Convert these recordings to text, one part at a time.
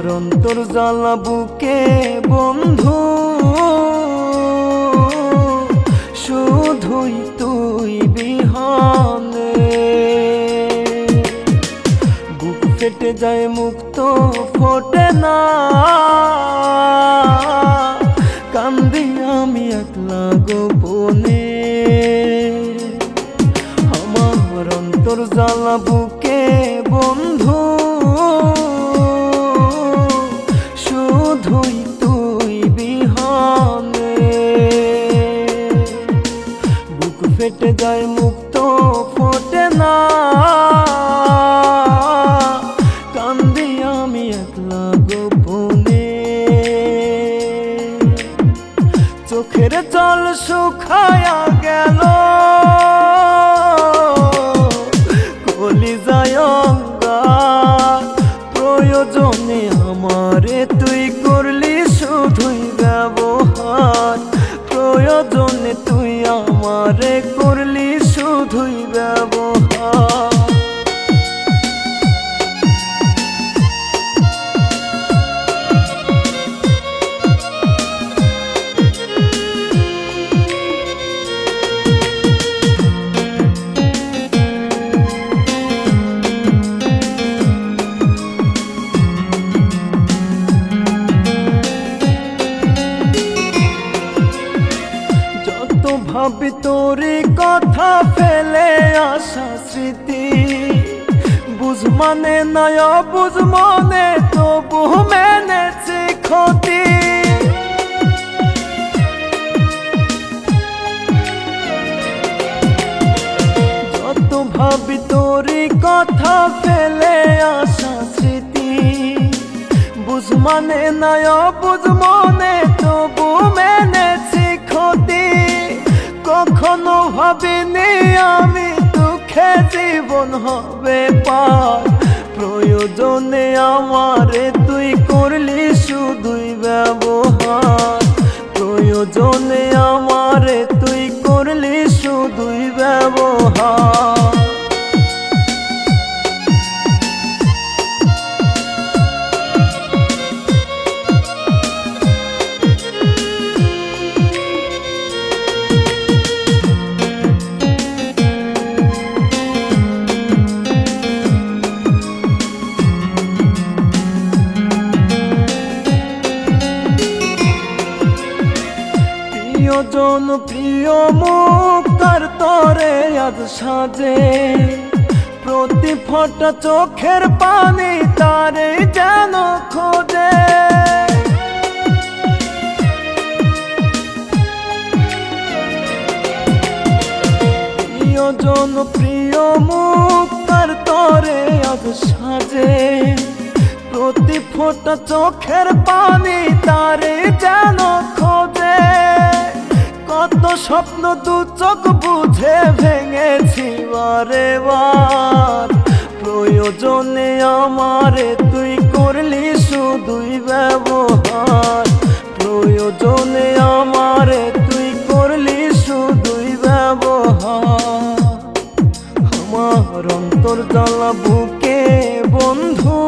আমার অন্তর জ্বালা বুকে বন্ধু, শুধুই তুই বিহানে। বুক ফেটে যায় মুক্ত ফোটে না, কান্দি আমি একলা গোপনে। আমার অন্তর জ্বালা বুকে বন্ধু, শুধুই তুই বিহানে। বুক ফেটে যায় মুক্ত ফোটে না, কান্দি আমি একলা গোপনে। চোখের জল শুকায়া গেল, কলিজায় অঙ্গার। প্রয়োজনে আমারে তুই করলি শুধুই ব্যবহার, প্রয়োজনে তুই আমারে করলি শুধুই ব্যবহার। ভাবি তোরই কথা ফেলে আসা স্মৃতি, বুঝ মানে নয় বুঝ মনে তবু মেনেছি ক্ষতি। যত ভাবি তোরই কথা ফেলে আসা স্মৃতি, বুঝ মানে নয় বুঝ মনে তবু মেনেছি ক্ষতি। কখনো ভাবিনি আমি দুঃখে জীবন হবে পার, প্রয়োজনে আমারে তুই করলি শুধুই ব্যবহার, প্রয়োজনে আমারে তুই করলি শুধুই ব্যবহার। প্রিয়জন প্রিয় মুখ তার তরে আজ সাজে, প্রতি ফোঁটা চোখের পানি তারে যেন খোঁজে। প্রিয়জন প্রিয় মুখ তার তরে আজ সাজে, প্রতি ফোঁটা চোখের পানি তারে যেন খোঁজে। কত স্বপ্ন দু চোখ বুঝে ভেঙেছি বারে বার, প্রয়োজনে আমারে তুই করলি শুধুই ব্যবহার, প্রয়োজনে আমারে তুই করলি শুধুই ব্যবহার। আমার অন্তর জ্বালা বুকে বন্ধু,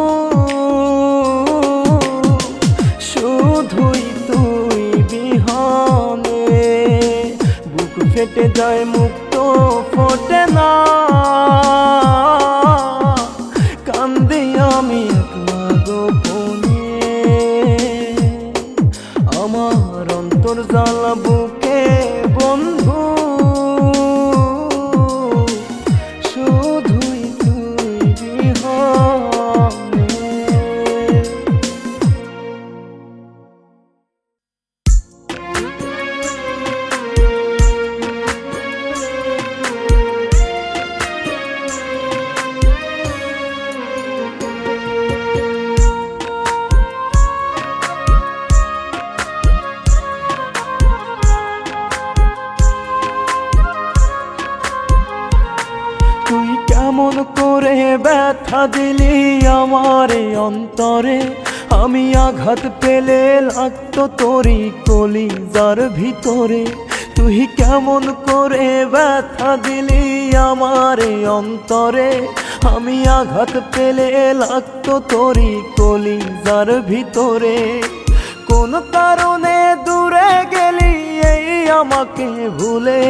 শুধুই তুই বিহানে। বুক ফেটে যায় মুক্ত ফোটে না, কান্দি আমি একলা গোপনে। আমার অন্তর জ্বালা বুকে বন্ধু, শুধুই তুই বিহানে। তুই কেমন করে ব্যথা দিলি আমারে অন্তরে, আমি আঘাত পেলে লাগতো তোরই কলিজার ভিতরে। তুই কেমন করে ব্যথা দিলি আমারে অন্তরে, আমি আঘাত পেলে লাগতো তোরই কলিজার ভিতরে। কোন কারণে দূরে গেলি এই আমাকে ভুলে,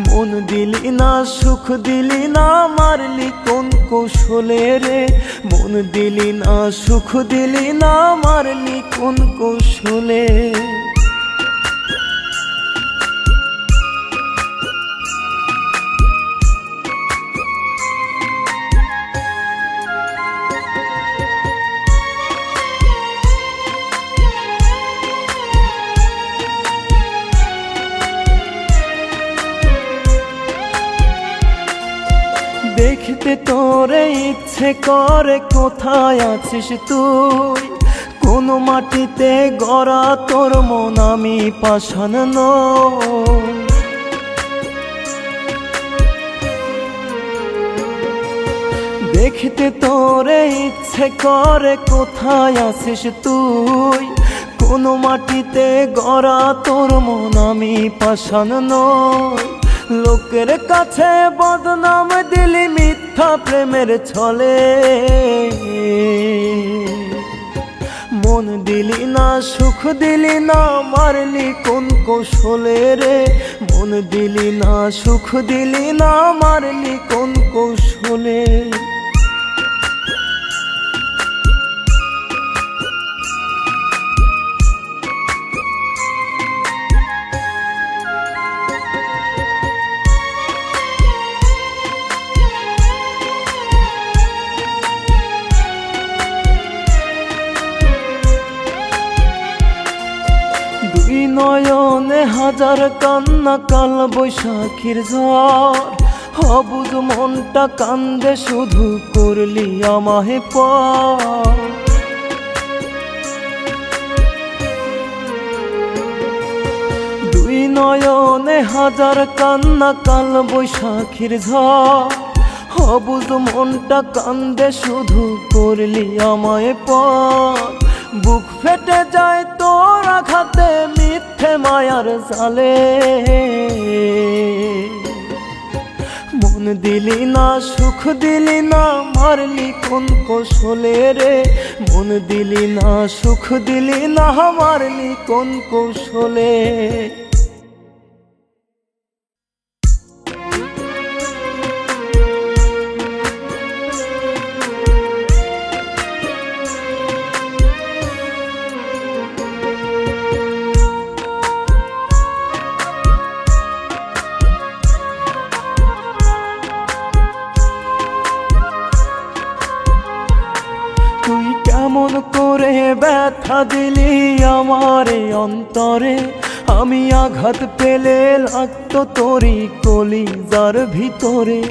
মন দিলি না সুখ দিলি না মারলি কোন কৌশলে রে, মন দিলি না সুখ দিলি না মারলি কোন কৌশলে। দেখতে তোরে ইচ্ছে করে কোথায় আছিস তুই, কোন মাটিতে গড়া তোর মন আমি পাষাণ নই। দেখতে তোরে ইচ্ছে করে কোথায় আছিস তুই, কোন মাটিতে গড়া তোর মন আমি পাষাণ নই। লোকের কাছে বদনাম দিলি মিথ্যা প্রেমের ছলে, মন দিলি না সুখ দিলি না মারলি কোন কৌশলে রে, মন দিলি না সুখ দিলি না মারলি কোন কৌশলে। দুই নয়নে হাজার কান্না কাল বৈশাখীর ঝড়, অবুঝ মনটা কান্দে শুধু করলি আমাহে পর। দুই নয়নে হাজার কান্না কাল বৈশাখীর ঝড়, অবুঝ মনটা কান্দে শুধু করলি আমায় পর। বুক ফেটে যায় তোর আঘাতে মিথ্যে মায়ার জালে, মন দিলি না সুখ দিলি না মারলি কোন কৌশলে রে, মন দিলি না সুখ দিলি না মারলি কোন কৌশলে। তুই কেমন করে ব্যথা দিলি আমার অন্তরে, আমি আঘাত পেলে লাগতো তোরই কলিজার ভিতরে।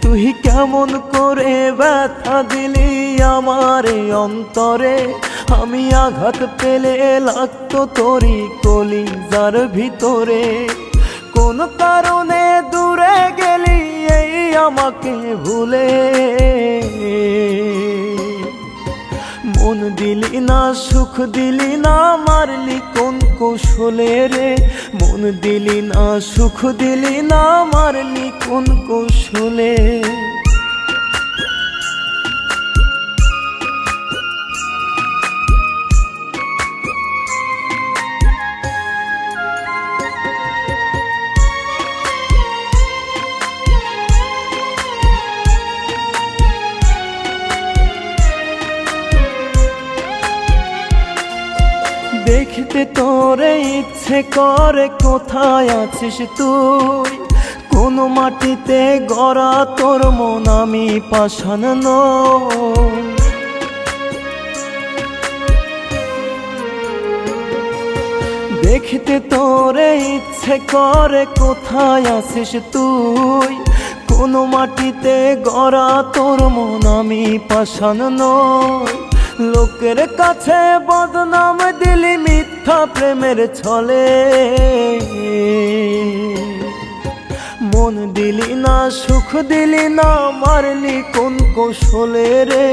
তুই কেমন করে ব্যথা দিলি আমার অন্তরে, আমি আঘাত পেলে লাগতো তোরই কলিজার ভিতরে। কোন কারণে দূরে গেলি এই আমাকে ভুলে, মন দিলি না সুখ দিলি না মারলি কোন কৌশলে রে, মন দিলি না সুখ দিলি না মারলি কোন কৌশলে। দেখতে তোরে ইচ্ছে করে কোথায় আছিস তুই, কোন মাটিতে গড়া তোর মন আমি পাষাণ নই। দেখতে তোরে ইচ্ছে করে কোথায় আছিস তুই, কোন মাটিতে গড়া তোর মন আমি পাষাণ নই। লোকের কাছে বদনাম দিলি মিথ্যা প্রেমের ছলে, মন দিলি না সুখ দিলি না মারলি কোন কৌশলে রে,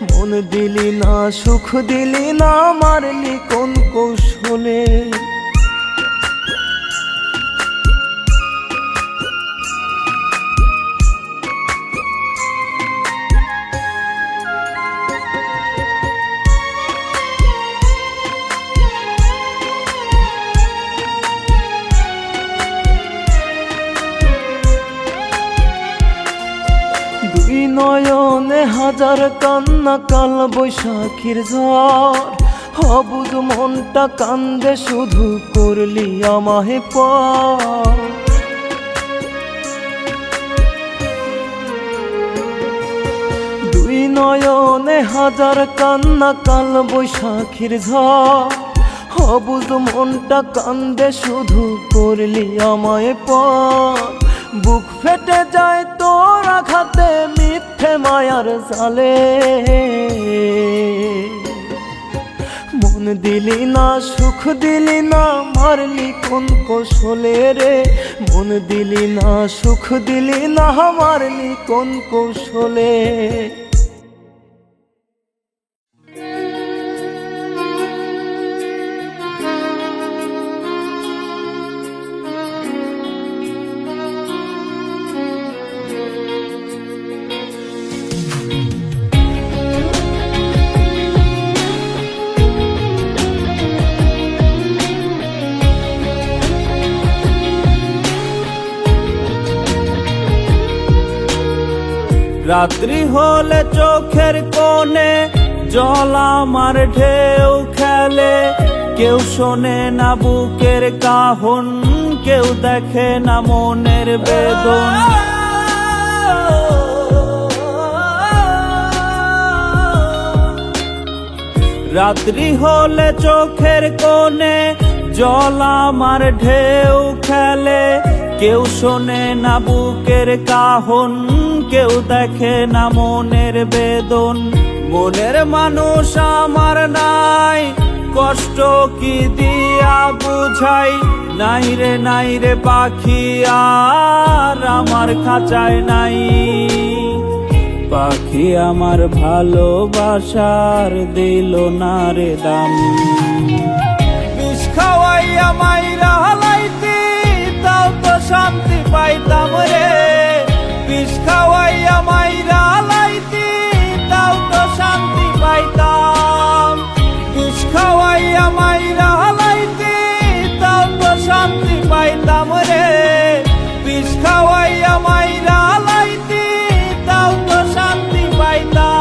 মন দিলি না সুখ দিলি না মারলি কোন কৌশলে। নয়নে হাজার কান্না কাল বৈশাখীর ঝড়, অবুঝ মনটা কান্দে শুধু করলি আমাহে পর। দুই নয়নে হাজার কান্না কাল বৈশাখীর ঝড়, অবুঝ মনটা কান্দে শুধু করলি আমায় পর। বুক ফেটে যায় তোর আঘাতে মিথ্যে মায়ার জালে, মন দিলি না সুখ দিলি না মারলি কোন কৌশলে রে, মন দিলি না সুখ দিলি না মারলি কোন কৌশলে। রাত্রি হলে চোখের কোণে জল আমার ঢেউ খেলে, কেউ শোনে না বুকের কাহন, কেউ দেখে না মনের বেদন। রাত্রি হলে চোখের কোণে জল আমার ঢেউ খেলে, কেউ শোনে না বুকের কাহন, কেউ দেখে না মনের বেদন। মনের মানুষ আমার নাই, কষ্ট কি দিয়া বুঝাই, নাই রে পাখি আর আমার খাঁচায় নাই। পাখি আমার ভালোবাসার দিল না রে দাম, বিষ খাওয়াইয়া মাইরা হালাইতি তাও তো শান্তি পাইতাম রে। বিষ খাওয়াইয়া মাইরা হালাইতি তাও তো শান্তি পাইতাম, বিষ খাওয়াইয়া মাইরা হালাইতি তাও তো শান্তি পাইতাম রে। বিষ খাওয়াইয়া মাইরা হালাইতি তাও তো শান্তি পাইতাম।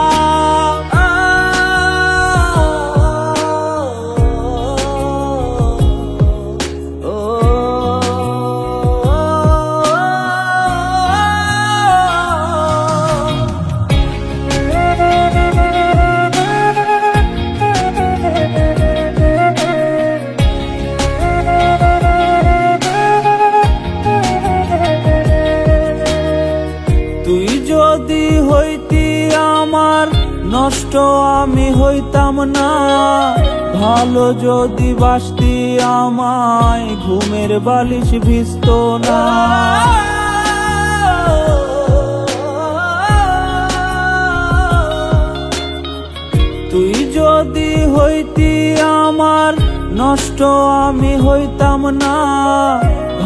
তুই যদি হইতি আমার নষ্ট আমি হইতাম না, ভালো যদি বাসতি আমায় ঘুমের বালিশ ভিজত না। তুই যদি হইতি আমার নষ্ট আমি হইতাম না,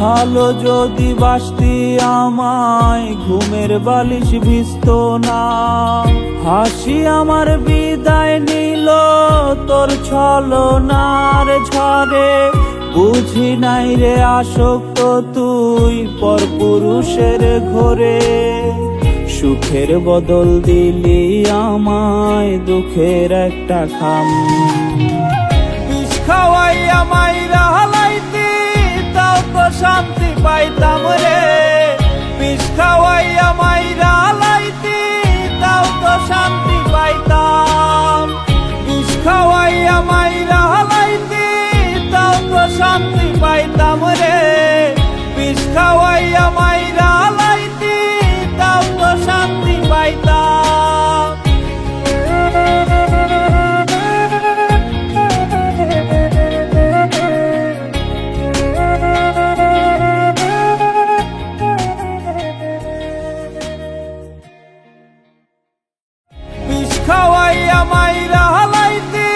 ভালো যদি বাসতি আমায় ঘুমের বালিশ ভিজত না। হাসি আমার বিদায় নিল তোর ছলনার ঝড়ে, বুঝি নাই রে আসক্ত তুই পরপুরুষের ঘরে। সুখের বদল দিলি আমায় দুঃখের একটা খাম, বিষ খাওয়াইয়া মাইরা হালাইতি তাও তো শান্তি পাইতাম রে। বিষ খাওয়াইয়া মাইরা হালাইতি তাও তো শান্তি পাইতাম, বিষ খাওয়াইয়া মাইরা হালাইতি তাও তো শান্তি পাইতাম রে। বিষ খাওয়াইয়া মাইরা হালাইতি তাও তো শান্তি পাইতাম। বিষ খাওয়াইয়া মাইরা হালাইতি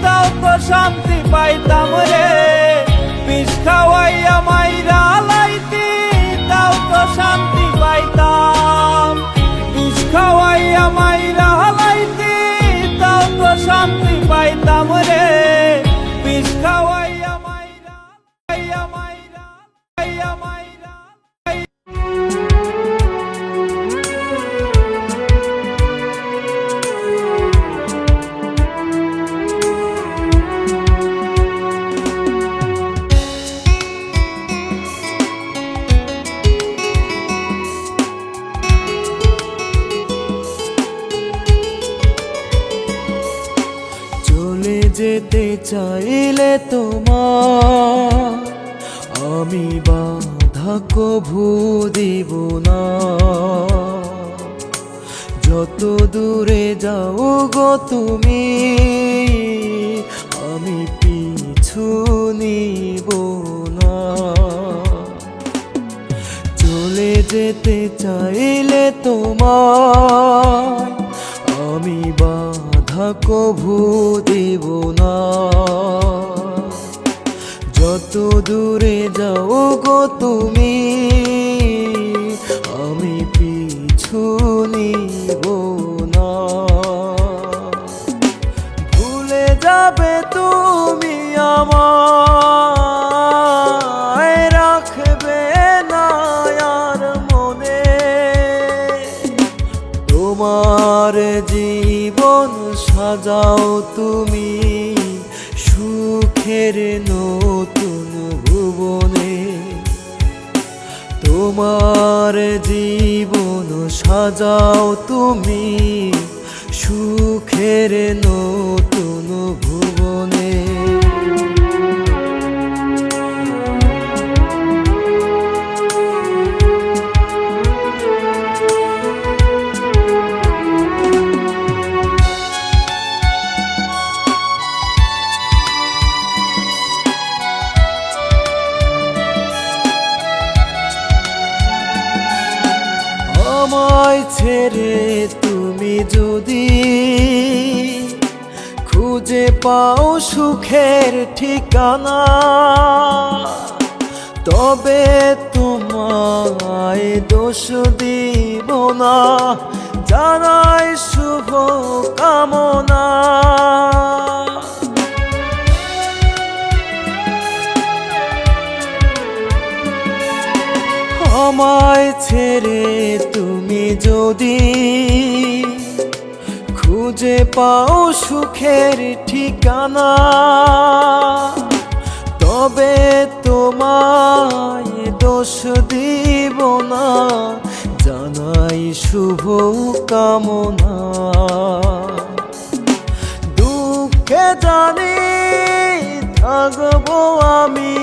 তাও তো শান্তি পাইতাম রে। বিষ খাওয়াইয়া মাইরা হালাইতি তাও তো শান্তি পাইতাম, বিষ খাওয়াইয়া মাইরা হালাইতি তাও তো শান্তি পাইতাম রে। বিষ খাওয়াইয়া মাইরা মাইরা মাইরা। যেতে চাইলে তোমার আমি বাধা কভু দিব না। যত দূরে যাও গো তুমি আমি পিছু নিব না। চলে যেতে চাইলে তোমার আমি বাধা কভু দেব না। যত দূরে যাও গো তুমি আমি পিছু নিব না। ভুলে যাবে তুমি আমায়, রাখবে না আর মনে। তোমার জীবন সাজাও তুমি সুখের নতুন ভুবনে। তোমার জীবন সাজাও তুমি সুখের নতুন ভুবনে। আমায় ছেড়ে তুমি যদি খুঁজে পাও সুখের ঠিকানা, তবে তোমায় দোষ দিব না, জানাই শুভ কামনা। আমায় ছেড়ে তুমি যদি খুঁজে পাও সুখের ঠিকানা, তবে তোমায় দোষ দিব না, জানাই শুভ কামনা। দুঃখে জানি থাকবো আমি,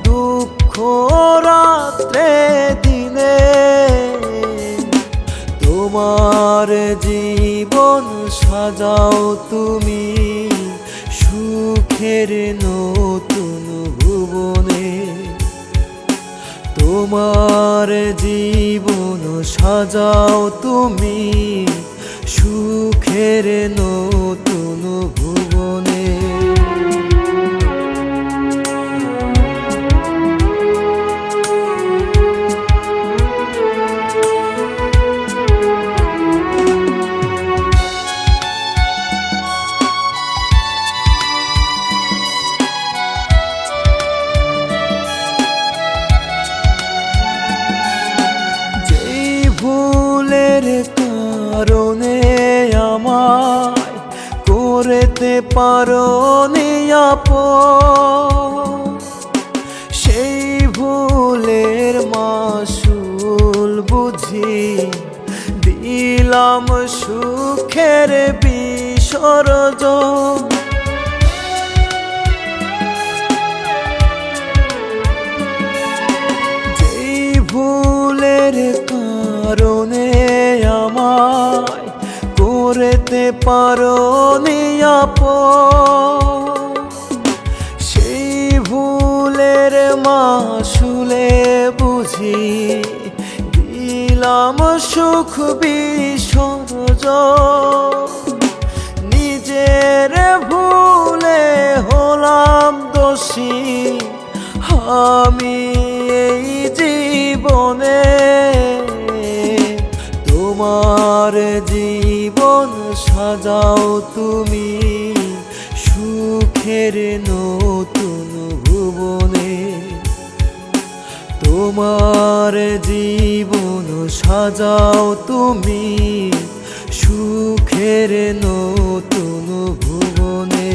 দুঃখ রাত্রে দিনে। তোমার জীবন সাজাও তুমি সুখের নতুন ভুবনে। তোমার জীবন সাজাও তুমি সুখের নতুন ভুবনে। কারণে আমায় করতে পারোনি আপন, সেই ভুলের মাসুল বুঝি দিলাম সুখের বিসর্জন। যেই ভুলের কারণে আমায় করতে পারোনি আপন, সেই ভুলের মাসুলে বুঝি দিলাম সুখ বিসর্জন। নিজের ভুলে হলাম দোষী আমি এই জীবনে। তোমার জীবন সাজাও তুমি সুখের নতুন ভুবনে। তোমার জীবন সাজাও তুমি সুখের নতুন ভুবনে।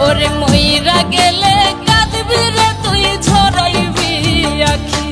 ওরে মইরা গেলে কাঁদবি রে তুই ঝরাইবি আখি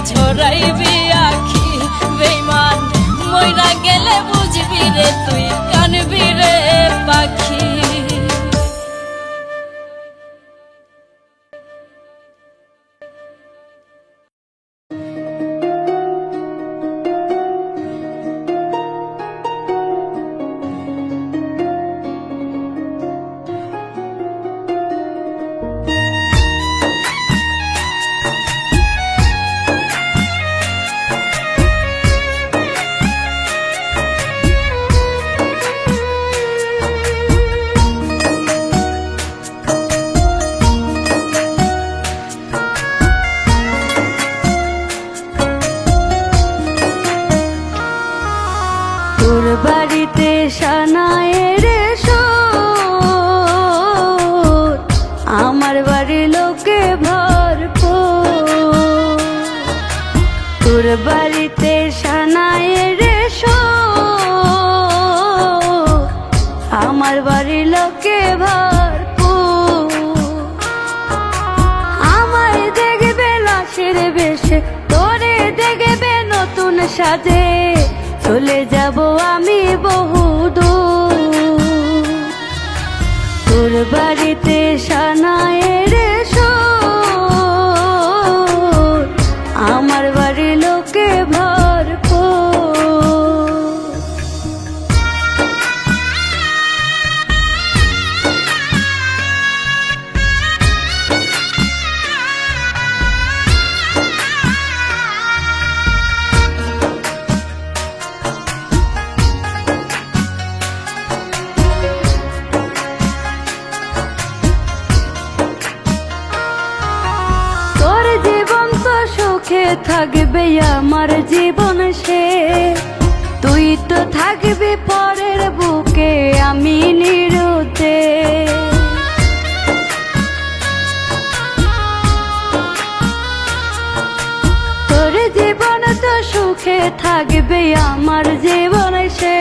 ঝরাইবি আখি বেঈমান মইরা গেলে বুঝবি রে তুই কানবি রে পাখি বাড়িতে সানায়ের সুর আমার বাড়ির লোকে ভরপুর তোর বাড়িতে সানায়ের সুর আমার বাড়ির লোকে ভরপুর আমায় দেখবে লাশের বেশে তোরে দেখবে নতুন সাজে চলে যাব আমি বহুদূর তোর বাড়িতে সানায়ের সুর আমার বাড়ির লোকে ভরপুর থাকবে আমার জীবন সে তুই তো থাকবি পরের বুকে আমি নিরুতে তোর জীবন তো সুখে থাকবে আমার জীবন সে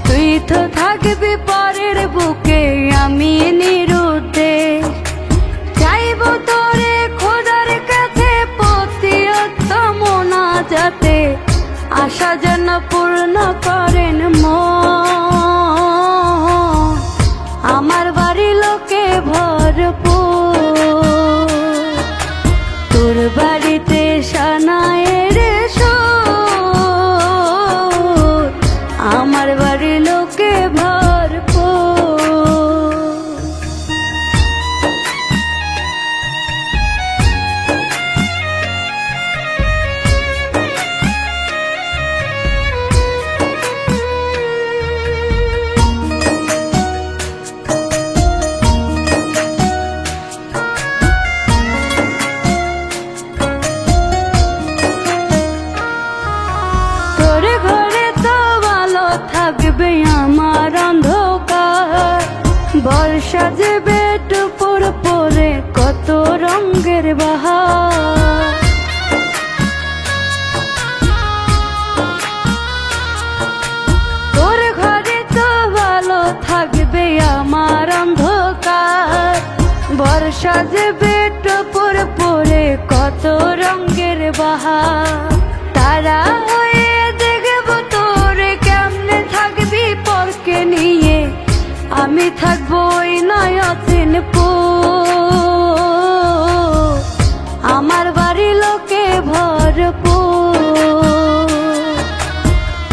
তুই তো থাকবি পরের বুকে আমি নিরুতে চাইব তোরে খোদার কাছে যাতে আশা যেন পূর্ণ করেন আমার বাড়ির লোকে ভরপুর তোর বাড়িতে সানায়ের সুর আমার বাড়ির লোকে ভরপুর থাকবে আমার অন্ধকার বর্ষা যাবে টুপুর পরে কত রঙের বাহার সাজবে টপর পরে কত রঙের বাহার, তারা হয়ে দেখব তোরে কেমনে থাকবি পরকে নিয়ে, আমি থাকবো ওই নয়ন আমার বাড়ি লোকে ভরপুর,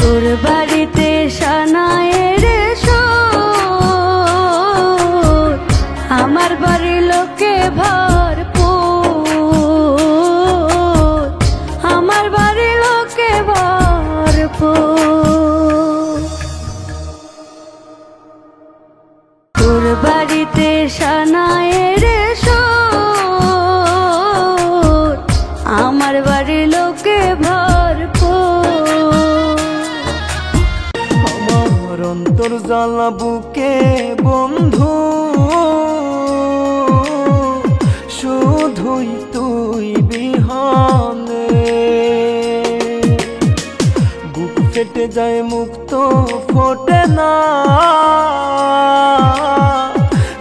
তোর বাড়িতে সানায়ের সুর, আমার বাড়ি লোকে ভরপুর, আমার বাড়ি লোকে ভরপুর, তোর বাড়িতে সানায়ের সুর, আমার বাড়ি লোকে ভরপুর। আমার অন্তর জ্বালা বুকে বন্ধু, শুধুই তুই বিহানে, বুক ফেটে যায় মুক্ত ফোটে না,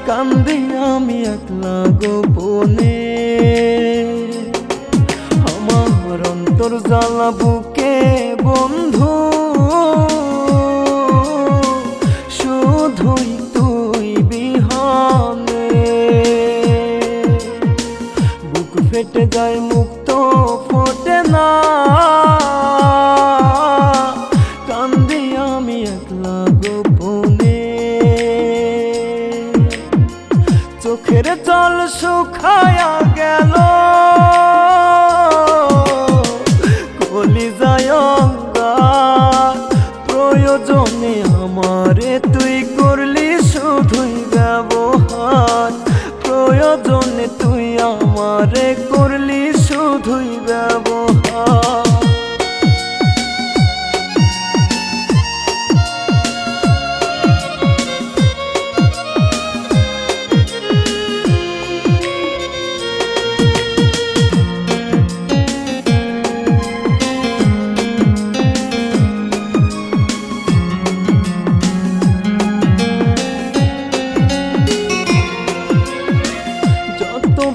কান্দি আমি একলা গোপনে। আমার অন্তর জ্বালা বুকে বন্ধু, শুধুই তুই বিহানে, বুক ফেটে যায় মুক্ত ফোটে না, কান্দি আমি একলা গোপনে। চোখের জল শুকায়া গেল, কলিজায় অঙ্গার, প্রয়োজনে আমারে তুই করলি শুধুই ব্যবহার, প্রয়োজনে তুই আমারে করলি শুধুই ব্যবহার।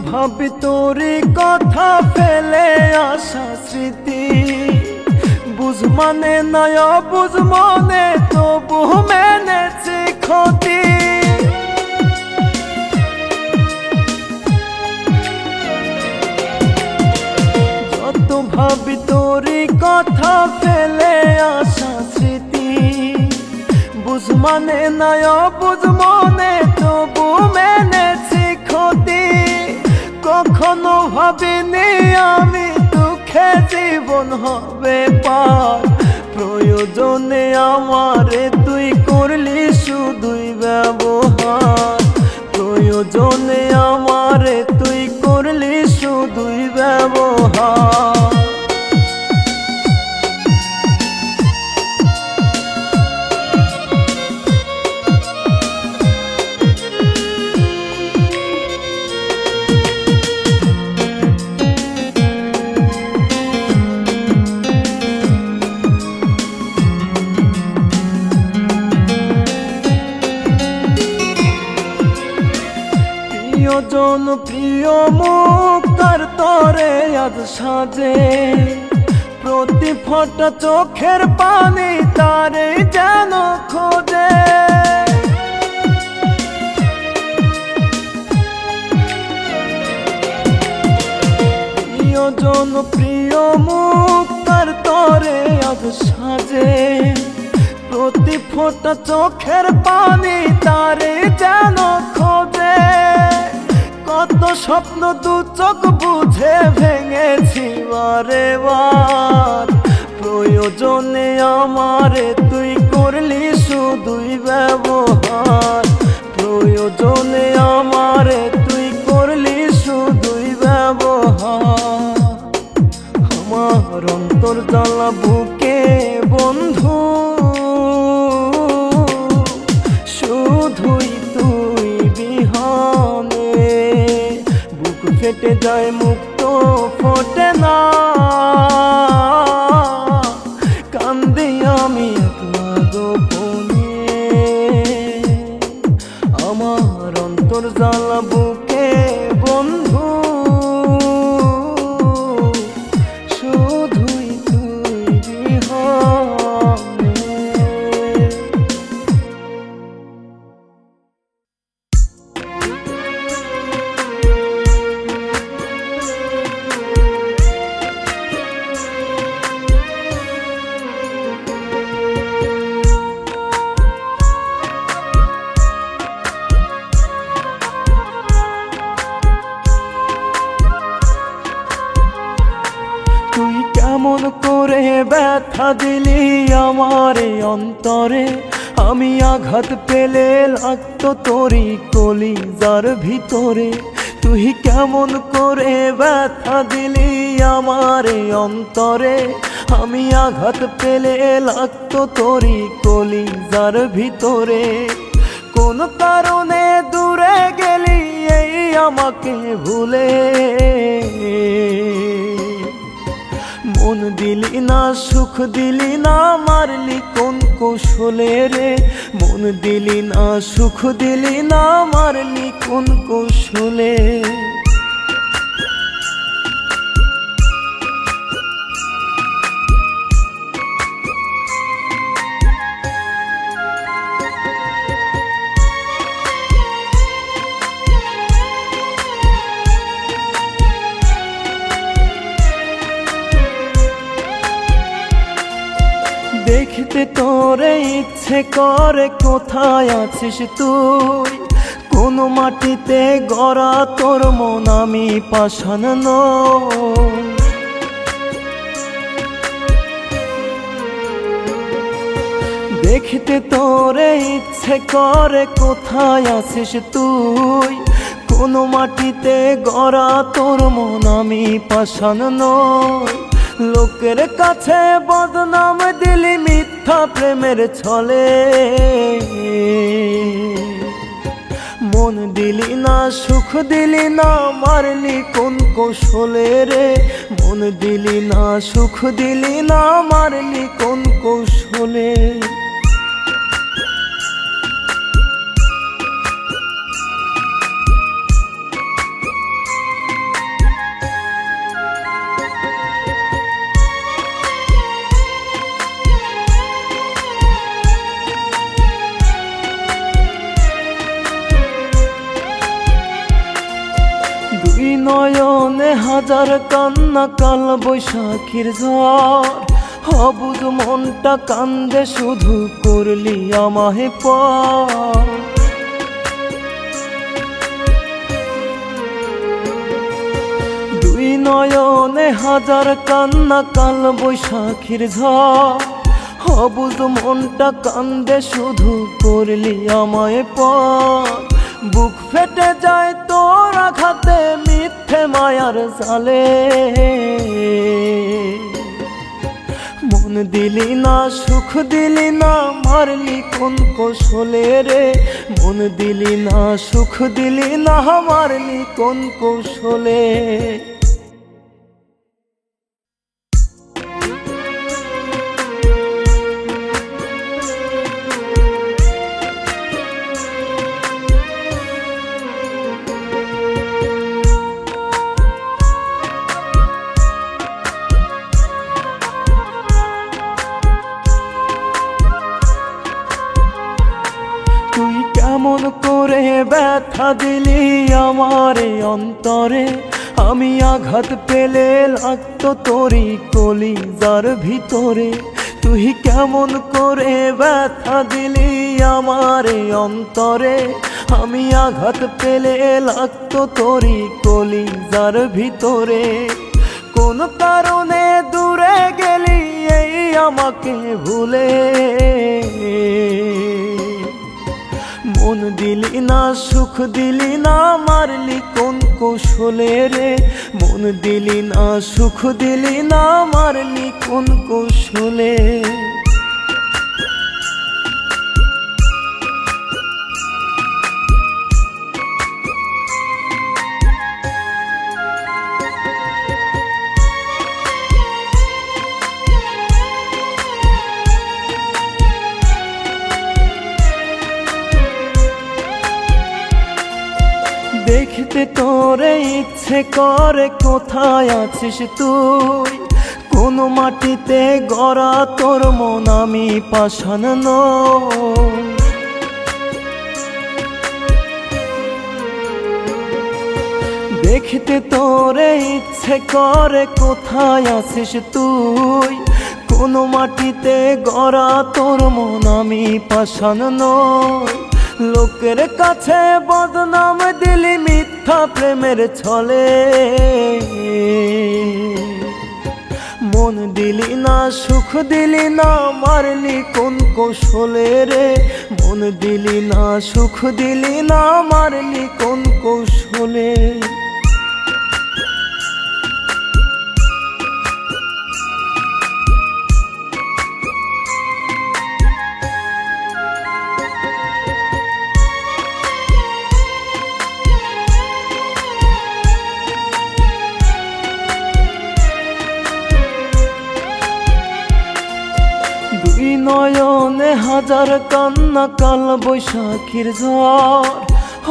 ভাবি তোরই কথা ফেলে আসা স্মৃতি, বুঝ মানে নয় বুঝ মনে তবু মেনেছি ক্ষতি, যত ভাবি তোরই কথা ফেলে আসা স্মৃতি, বুঝ মানে নয় বুঝ মনে তবু মেনেছি ক্ষতি। কখনো ভাবিনি আমি দুঃখে জীবন হবে পার, প্রয়োজনে আমারে তুই করলি শুধুই ব্যবহার, প্রয়োজনে আমারে তুই করলি শুধুই ব্যবহার। প্রিয়জন প্রিয় মুখ তার তরে আজ সাজে, প্রতি ফোঁটা চোখের পানি তারে যেন খোঁজে, প্রিয়জন প্রিয় মুখ তার তরে আজ সাজে, প্রতি ফোঁটা চোখের পানি তারে যেন খোঁজে। কত স্বপ্ন দু চোখ বুঝে ভেঙেছি বারে বার, প্রয়োজনে আমারে তুই করলি শুধুই ব্যবহার, প্রয়োজনে আমারে তুই করলি শুধুই ব্যবহার। আমার অন্তর জ্বালা বুকে বন্ধু, শুধুই তুই বিহানে, বুক ফেটে যায় মুক্ত ফোটে না, কান্দি আমি একলা গোপনে। আমার অন্তর জ্বালা বুকে বন্ধু, তুই কেমন করে ব্যথা দিলি আমার এই অন্তরে, আমি আঘাত পেলে লাগতো তোরই কলিজার ভিতরে। তুই কেমন করে ব্যথা দিলি আমার এই অন্তরে, আমি আঘাত পেলে লাগতো তোরই কলিজার ভিতরে। কোন কারণে দূরে গেলি এই আমাকে ভুলে, মন দিলি না সুখ দিলি না মারলি কোন কৌশলে রে, মন দিলি না সুখ দিলি না মারলি কোন কৌশলে। দেখতে তোরে ইচ্ছে করে কোথায় আছিস তুই, কোন মাটিতে গড়া তোর মন আমি পাষাণ নই। দেখতে তোরে ইচ্ছে করে কোথায় আছিস তুই, কোন মাটিতে গড়া তোর মন আমি পাষাণ নই। লোকের কাছে বদনাম দিলি মিথ্যা প্রেমের ছলে, মন দিলি না সুখ দিলি না মারলি কোন কৌশলে রে, মন দিলি না সুখ দিলি না মারলি কোন কৌশলে। দুই নয়নে হাজার কান্না কাল বৈশাখীর ঝড়, অবুঝ মনটা কান্দে শুধু করলি আমাহে পর। দুই নয়নে হাজার কান্না কাল বৈশাখীর ঝড়, অবুঝ মনটা কান্দে শুধু করলি আমায় পর। বুক ফেটে যায় তোর আঘাতে মিথ্যে মায়ার জালে, মন দিলি না সুখ দিলি না মারলি কোন কৌশলে রে, মন দিলি না সুখ দিলি না মারলি কোন কৌশলে। তুই কেমন করে ব্যথা দিলি আমার এই অন্তরে, আমি আঘাত পেলে লাগতো তোরই কলিজার ভিতরে। তুই কেমন করে ব্যথা দিলি আমার এই অন্তরে, আমি আঘাত পেলে লাগতো তোরই কলিজার ভিতরে। কোন কারণে দূরে গেলি এই আমাকে ভুলে, মন দিলি না সুখ দিলি না মারলি কোন কৌশলে রে, মন দিলি না সুখ দিলি না মারলি কোন কৌশলে। দেখতে তোরে ইচ্ছে করে কোথায় আছিস তুই, কোন মাটিতে গড়া তোর মন আমি পাষাণ নই। দেখতে তোরে ইচ্ছে করে কোথায় আছিস তুই, কোন মাটিতে গড়া তোর মন আমি পাষাণ নই। লোকের কাছে বদনাম দিলি মিথ্যা প্রেমের ছলে, মন দিলি না সুখ দিলি না মারলি কোন কৌশলে রে মন দিলি না সুখ দিলি না মারলি কোন কৌশলে দুই নয়নে হাজার কান্না কাল বৈশাখীর ঝড়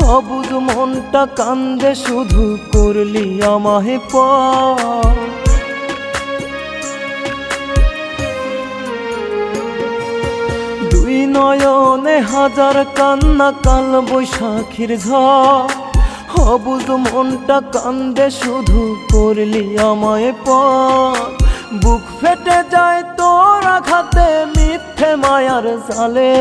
অবুঝ মনটা কান্দে শুধু করলি আমাহে পর দুই নয়নে হাজার কান্না কাল বৈশাখীর ঝড় অবুঝ মনটা কান্দে শুধু করলি আমায় পর বুক ফেটে যায় তোর আঘাতে মিথ্যে মায়ার জালে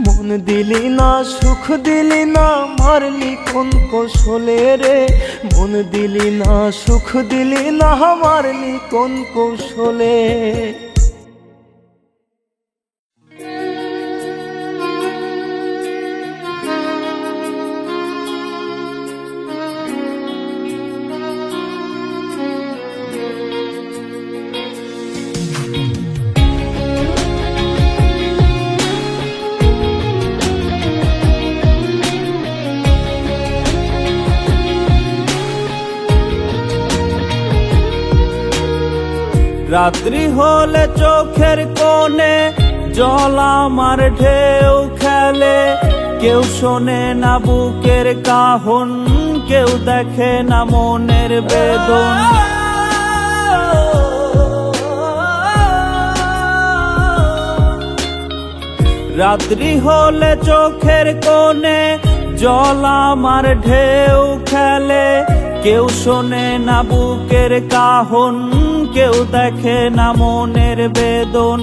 মন দিলি না সুখ দিলি না মারলি কোন কৌশলে রে মন দিলি না সুখ দিলি না মারলি কোন কৌশলে রাত্রি হলে চোখের কোণে জল আমার ঢেউ খেলে কেউ শোনে না বুকের কাহন কেউ দেখে না মনের বেদন রাত্রি হলে চোখের কোণে জল আমার ঢেউ খেলে কেউ শোনে না বুকের কাহন কেউ দেখে না মনের বেদন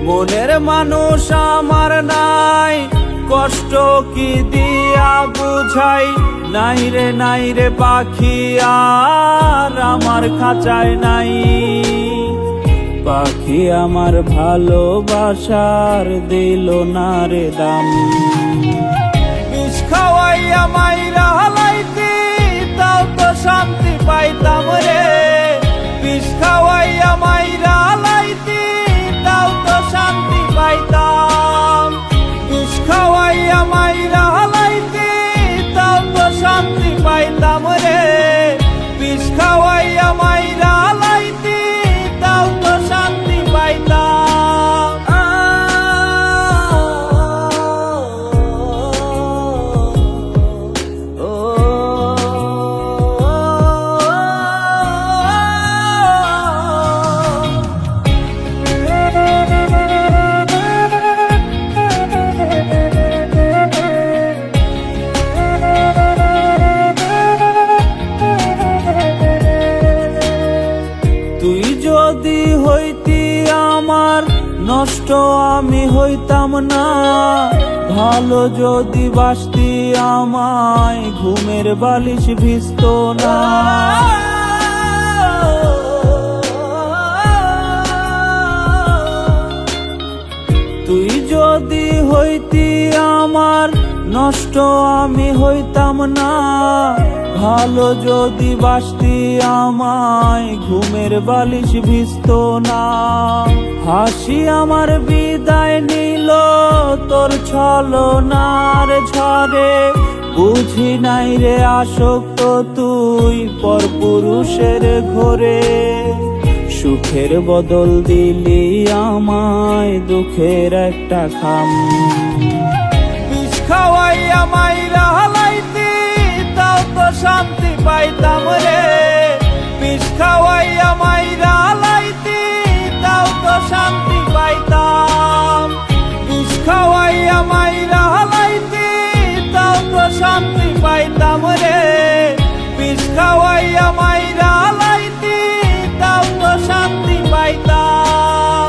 মনের মানুষ আমার নাই কষ্ট কি দিয়া বুঝাই নাই রে পাখি আর আমার খাঁচায় নাই পাখি আমার ভালোবাসার দিল না রে দাম বিষ খাওয়াইয়া মাইরা হালাইতি তাও তো শান্তি পাইতাম রে বিষ খাওয়াইয়া মাইরা হালাইতি তাও তো শান্তি পাইতাম বিষ খাওয়াইয়া মাইরা হালাইতি তাও তো শান্তি পাইতাম রে বিষ খাওয়াইয়া মাইরা হালাইতি তাও তো শান্তি পাইতাম তুই যদি হইতি আমার নষ্ট আমি হইতাম না ভালো যদি বাসতি আমায় ঘুমের বালিশ ভিজত না তুই যদি হইতি আমার নষ্ট আমি হইতাম না ভালো যদি বাসতি আমায় ঘুমের বালিশ ভিজত না হাসি আমার বিদায় নিল তোর ছলনার ঝড়ে বুঝি নাই রে আসক্ত তুই পরপুরুষের ঘরে সুখের বদল দিলি আমায় দুঃখের একটা খাম বিষ খাওয়াইয়া মাইরা হালাইতি তাও তো শান্তি পাইতাম রে বিষ খাওয়াইয়া মাইরা হালাইতি তাও তো শান্তি পাইতাম বিষ খাওয়াইয়া মাইরা হালাইতি তাও তো শান্তি পাইতাম রে বিষ খাওয়াইয়া মাইরা হালাইতি তাও তো শান্তি পাইতাম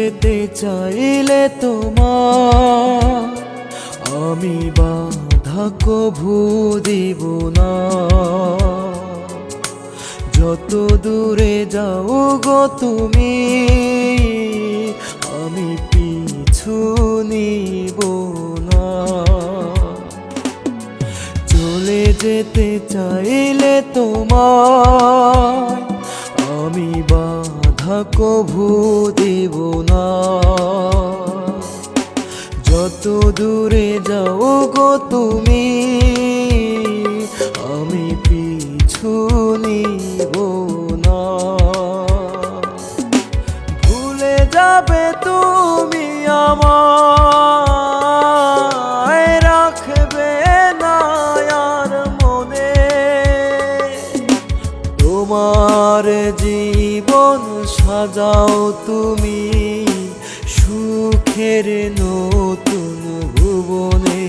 যেতে চাইলে তোমার আমি বাধা কভু দিব না। যত দূরে যাও গো তুমি আমি পিছু নিব না। চলে যেতে চাইলে তোমার আমি বাধা কভু দেব না। যত দূরে যাও গো তুমি আমি পিছু নিব না। ভুলে যাবে তুমি আমায় রাখবে না আর মনে। তোমার জীবন সাজাও তুমি সুখের নতুন ভুবনে।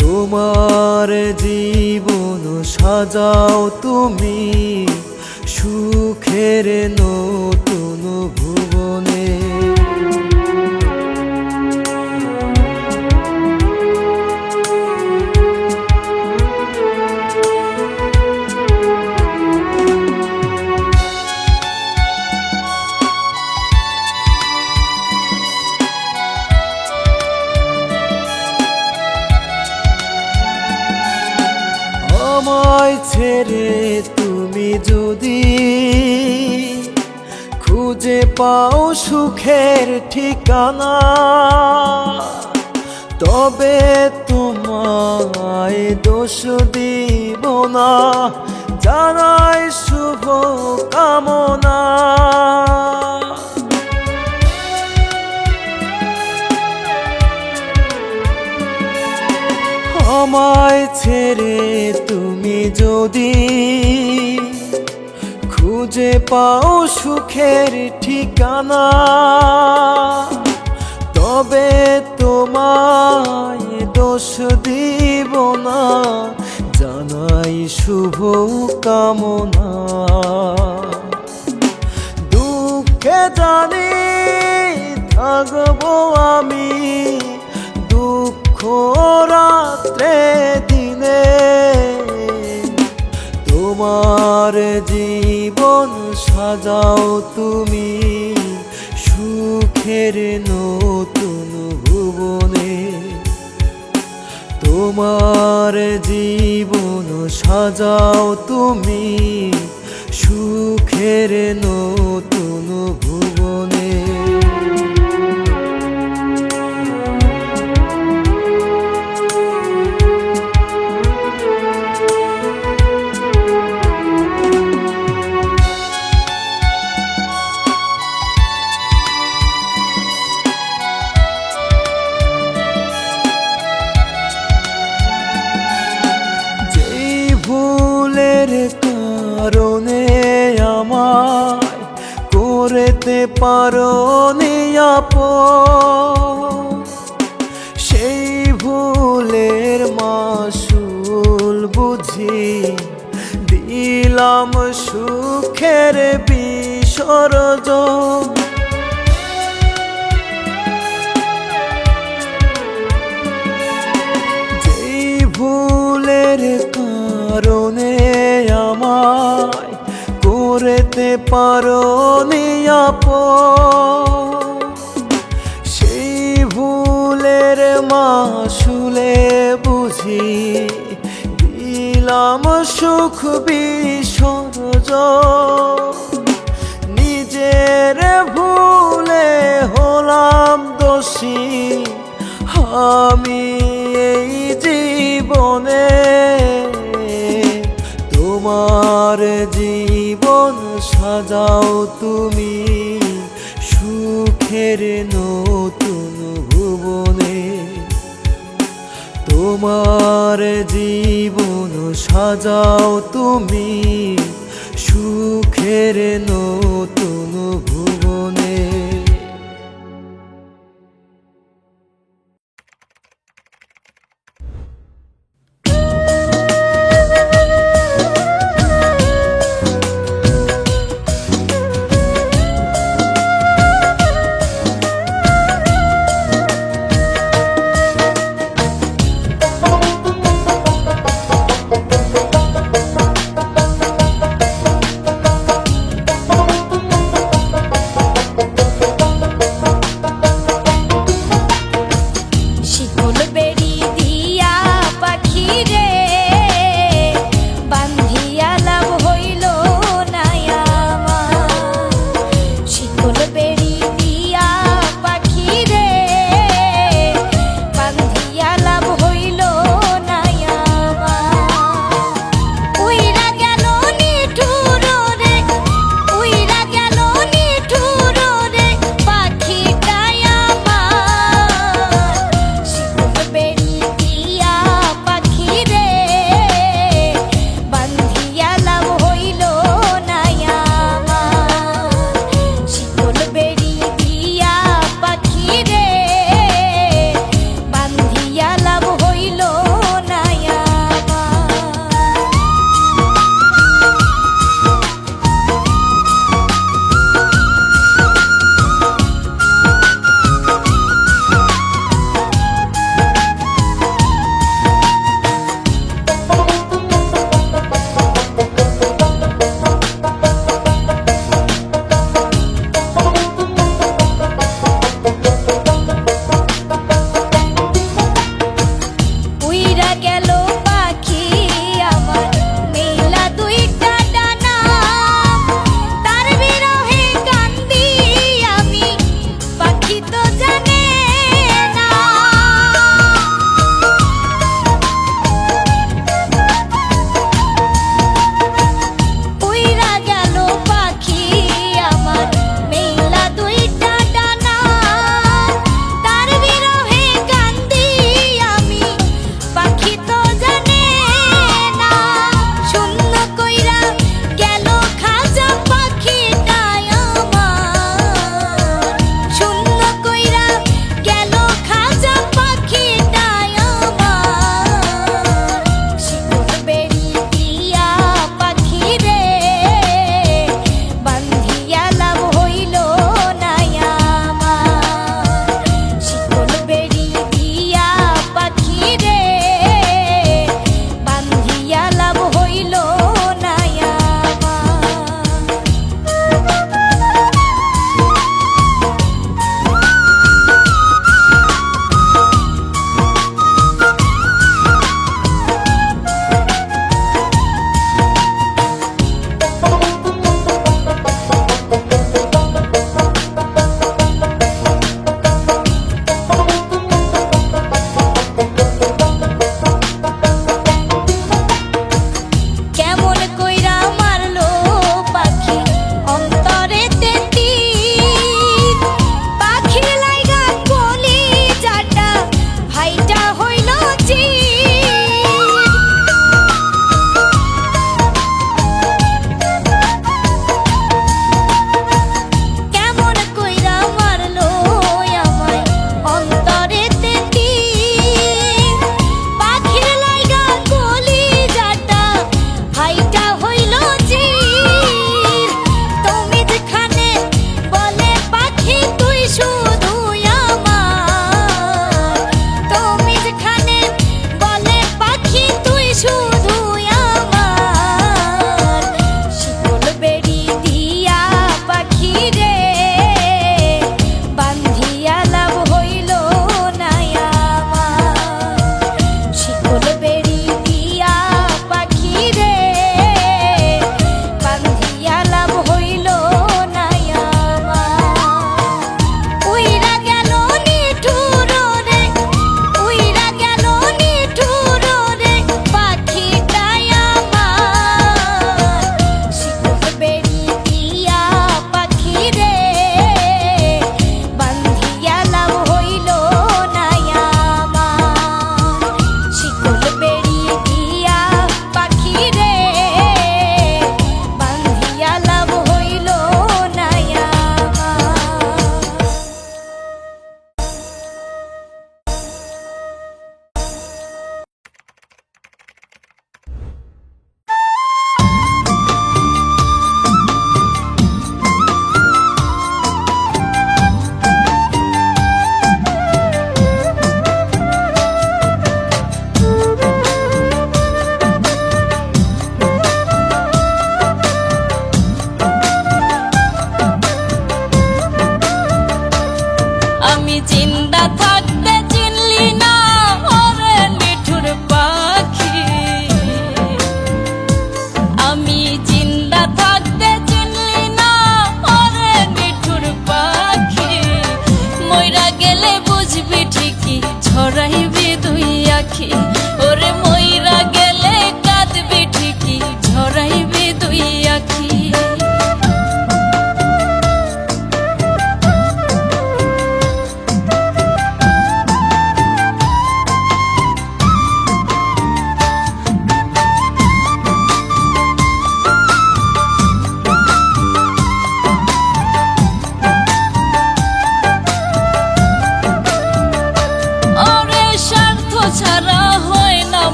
তোমার জীবন সাজাও তুমি সুখের নতুন ভুবনে। আমায় ছেড়ে তুমি যদি খুঁজে পাও সুখের ঠিকানা, তবে তোমায় দোষ দিব না, জানাই শুভ কামনা। আমায় ছেড়ে তুমি যদি খুঁজে পাও সুখের ঠিকানা, তবে তোমায় দোষ দিব না, জানাই শুভ কামনা। দুঃখে জানি থাকবো আমি, দুঃখ রাত্রে দিনে। তোমার জীবন সাজাও তুমি সুখের নতুন ভুবনে। তোমার জীবন সাজাও তুমি সুখের নতুন ভুবনে। ভুলের কারণে আমায় করতে পারোনি আপন, সেই ভুলের মাসুল বুঝি দিলাম সুখের বিসর্জন। যেই ভুলের কারণে আমায় করতে পারোনি আপন, সেই ভুলের মাসুলে বুঝি দিলাম সুখ বিসর্জন। নিজের ভুলে হলাম দোষী আমি এই জীবনে। তোমার জীবন সাজাও তুমি সুখের নতুন ভুবনে। তোমার জীবন সাজাও তুমি সুখের নতুন ভুবনে। গেল পাখি আমার মেলা দুইটা ডানা তার বিরহে কান্দি আমি পাখি তো জানে না উইরা গেল পাখি আমার মেলা দুইটা ডানা তার বিরহে কান্দি আমি পাখি তো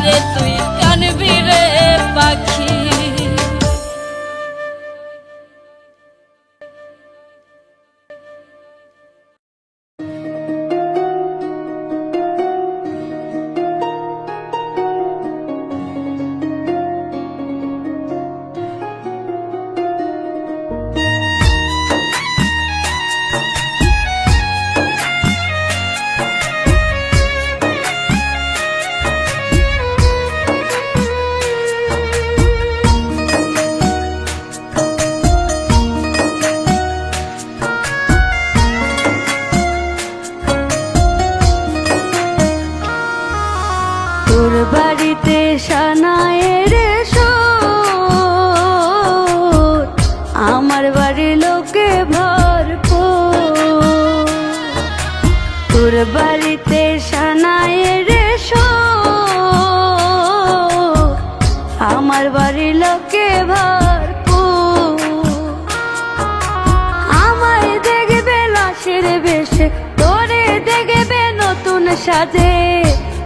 রে তুই কানবি রে পাখি। তোর বাড়িতে সানায়ের সুর, আমার বাড়ির লোকে ভরপুর। তোর বাড়িতে সানায়ের সুর, আমার বাড়ির লোকে ভরপুর। আমায় দেখবে লাশের বেশে, তোরে দেখবে নতুন সাজে,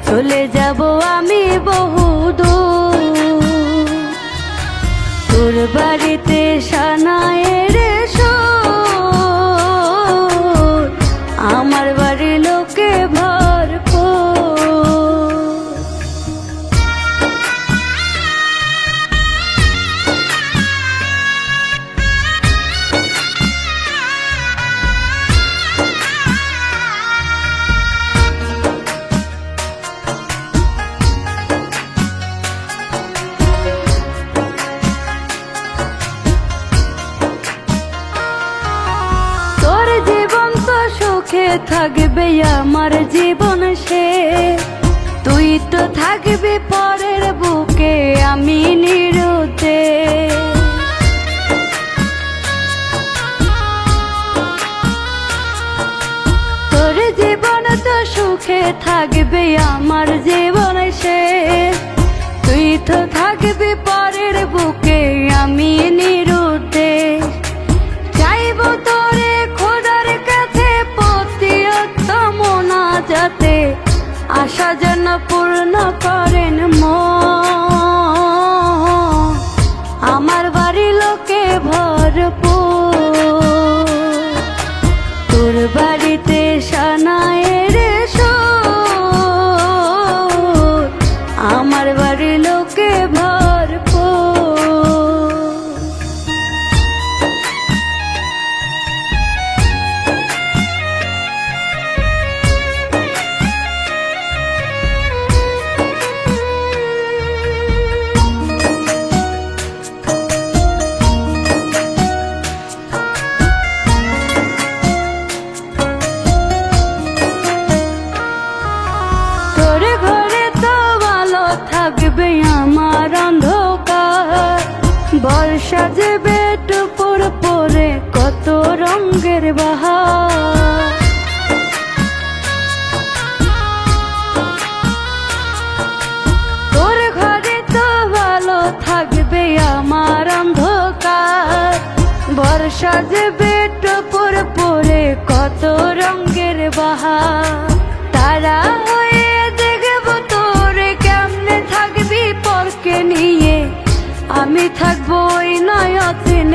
চলে যাব আমি বহুদূর। তোর বাড়িতে সানায়ের সুর, আমার বাড়ির লোকে ভরপুর। থাকবে আমার জীবন সে, তুই তো থাকবি পরের বুকে, আমি নিরুতে। তোর জীবন তো সুখে থাকবে আমার জীবন সে, তুই তো থাকবি পরের বুকে, আমি নিরুতে। চাইব তোরে খোদার কাছে প্রতিয়ত মোনাজাতে, আশা যেন পূর্ণ করেন মন, আমার বাড়ির লোকে ভরপুর। তোর বাড়িতে সানায়ের সুর, আমার বাড়ির লোকে ভরপুর। থাকবে আমার অন্ধকার, বর্ষা যাবে টুপুর পরে কত রঙের বাহার। তোর ঘরে তো ভালো থাকবে আমার অন্ধকার, বর্ষা যাবে টুপুর পরে কত রঙের বাহার। তারা হয়ে দেখবো তোরে কেমনে থাকবি পরকে নিয়ে, আমি থাকবো ওই নয়ন